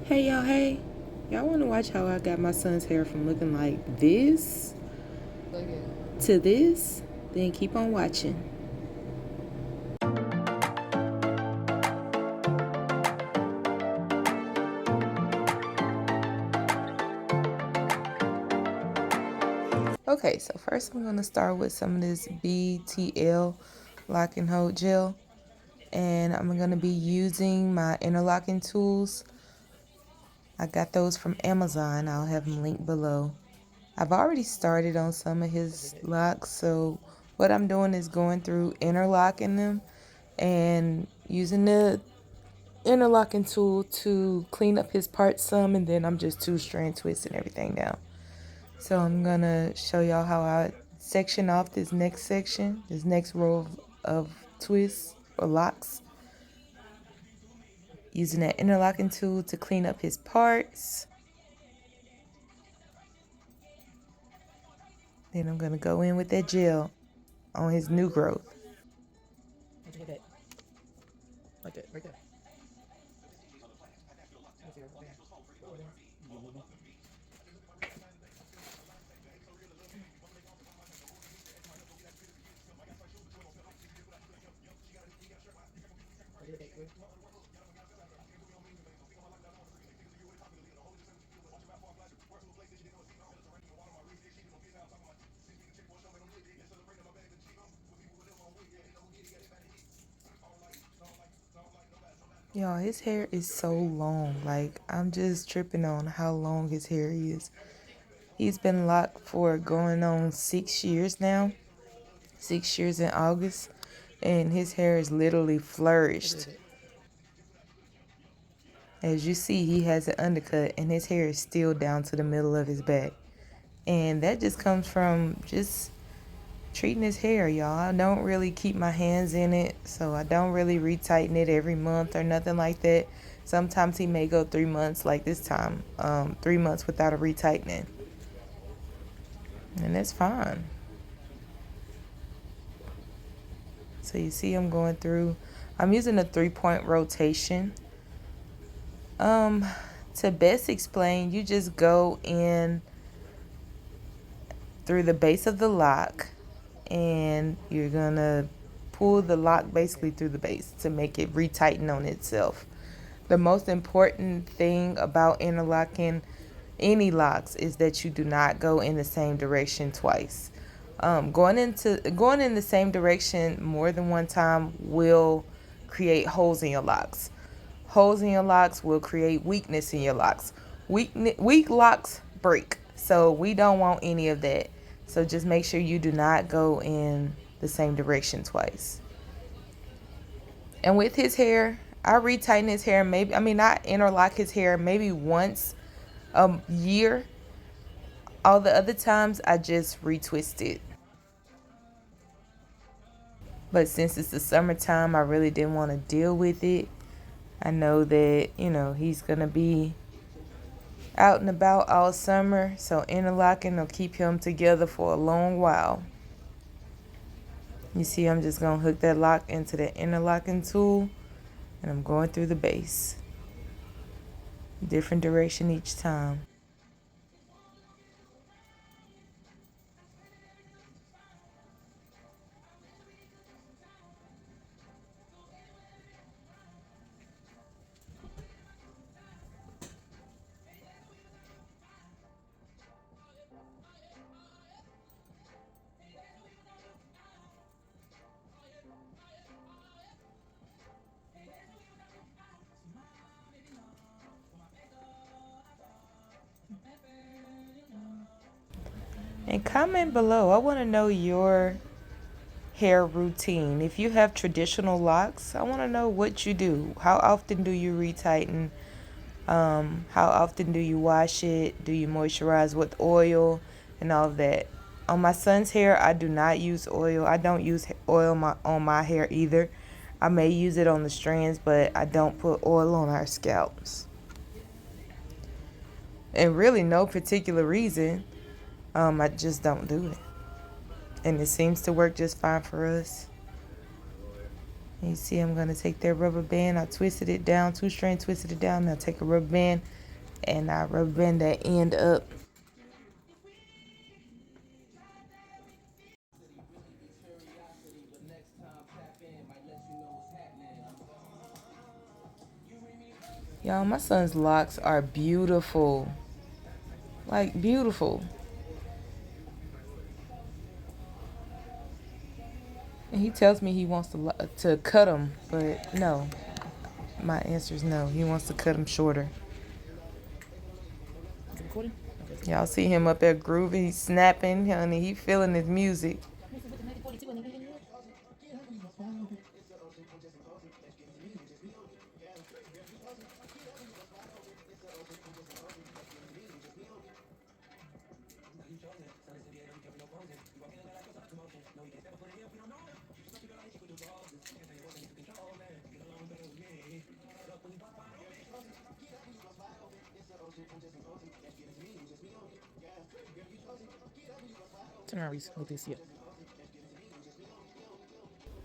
Hey y'all, hey. Y'all wanna watch how I got my son's hair from looking like this to this? Then keep on watching. Okay, so first I'm gonna start with some of this BTL lock and hold gel. And I'm gonna be using my interlocking tools. I got those from Amazon. I'll have them linked below. I've already started on some of his locks, so what I'm doing is going through interlocking them and using the interlocking tool to clean up his parts some, and then I'm just two-strand twisting everything down. So I'm gonna show y'all how I section off this next section, this next row of twists or locks, using that interlocking tool to clean up his parts. Then I'm gonna go in with that gel on his new growth. Like that, right there. Y'all, his hair is so long. Like, I'm just tripping on how long his hair is. He's been locked for going on 6 years now. 6 years in August. And his hair is literally flourished. As you see, he has an undercut and his hair is still down to the middle of his back. And that just comes from just treating his hair, y'all. I don't really keep my hands in it, so I don't really retighten it every month or nothing like that. Sometimes he may go 3 months, like this time, 3 months without a retightening, and that's fine. So you see, I'm going through. I'm using a 3-point rotation. To best explain, you just go in through the base of the lock, and you're gonna pull the lock basically through the base to make it retighten on itself. The most important thing about interlocking any locks is that you do not go in the same direction twice. Going in the same direction more than one time will create holes in your locks. Holes in your locks will create weakness in your locks. Weak locks break. So we don't want any of that. So just make sure you do not go in the same direction twice. And with his hair, I retighten his hair I interlock his hair maybe once a year. All the other times I just retwist it. But since it's the summertime, I really didn't want to deal with it. I know that, he's going to be out and about all summer, so interlocking will keep him together for a long while. You see, I'm just going to hook that lock into the interlocking tool, and I'm going through the base. Different direction each time. And comment below. I want to know your hair routine. If you have traditional locks, I want to know what you do. How often do you retighten? How often do you wash it? Do you moisturize with oil and all of that? On my son's hair, I do not use oil. I don't use oil on my hair either. I may use it on the strands, but I don't put oil on our scalps. And really, no particular reason. I just don't do it. And it seems to work just fine for us. And you see I'm going to take that rubber band. I twisted it down, 2-strand twisted it down. Now take a rubber band and I rubber band that end up. Y'all, my son's locks are beautiful. Like, beautiful. And he tells me he wants to cut them, but no. My answer is no. He wants to cut them shorter. Y'all see him up there grooving. He's snapping, honey. He feeling his music. Turn around, Reese. Look this, yeah.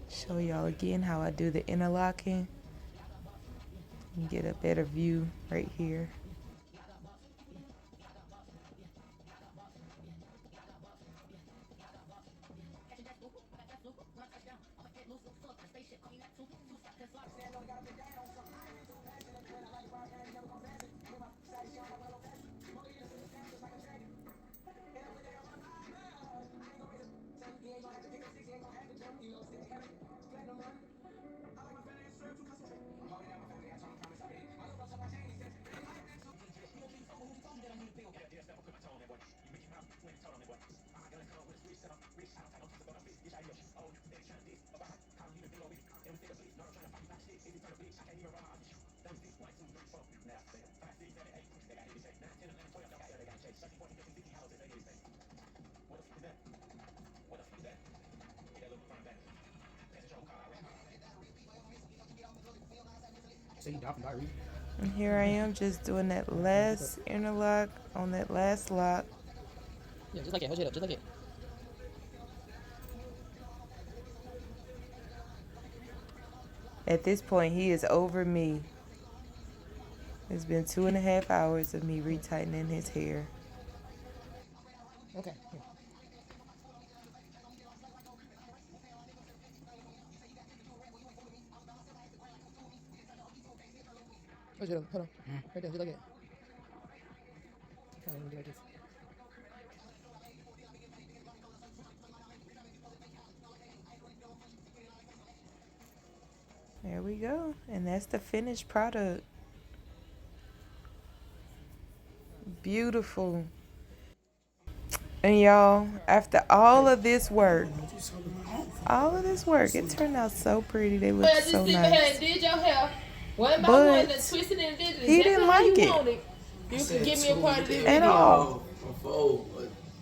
Show y'all again how I do the interlocking. You get a better view right here. And here I am just doing that last interlock on that last lock. Yeah, just like it. Hold it up, just like it. At this point, he is over me. It's been 2.5 hours of me retightening his hair. Okay. Here. Hold it up. Hold on. Right there, just like it. Kind of do like this. There we go. And that's the finished product. Beautiful. And y'all, after all of this work, it turned out so pretty. They look so nice. Did your hair. What about But one that twisted and did it? he didn't like it You can give me a part of this at video. all.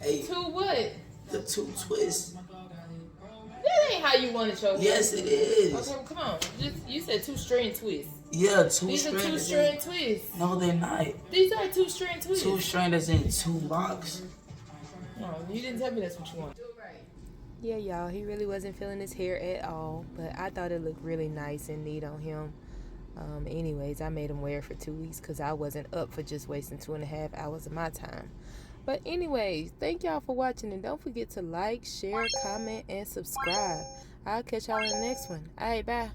Two what? The two twists. That ain't how you wanted your hair. Yes, it is. Okay, well, come on. You said 2-strand twists. Yeah, These are two-strand. 2-strand twists. No, they're not. These are 2-strand twists. Two-strand is in two locks. No, you didn't tell me that's what you want. Yeah, y'all, he really wasn't feeling his hair at all, but I thought it looked really nice and neat on him. Anyways, I made him wear it for 2 weeks because I wasn't up for just wasting 2.5 hours of my time. But anyways, thank y'all for watching, and don't forget to like, share, comment, and subscribe. I'll catch y'all in the next one. All right, bye.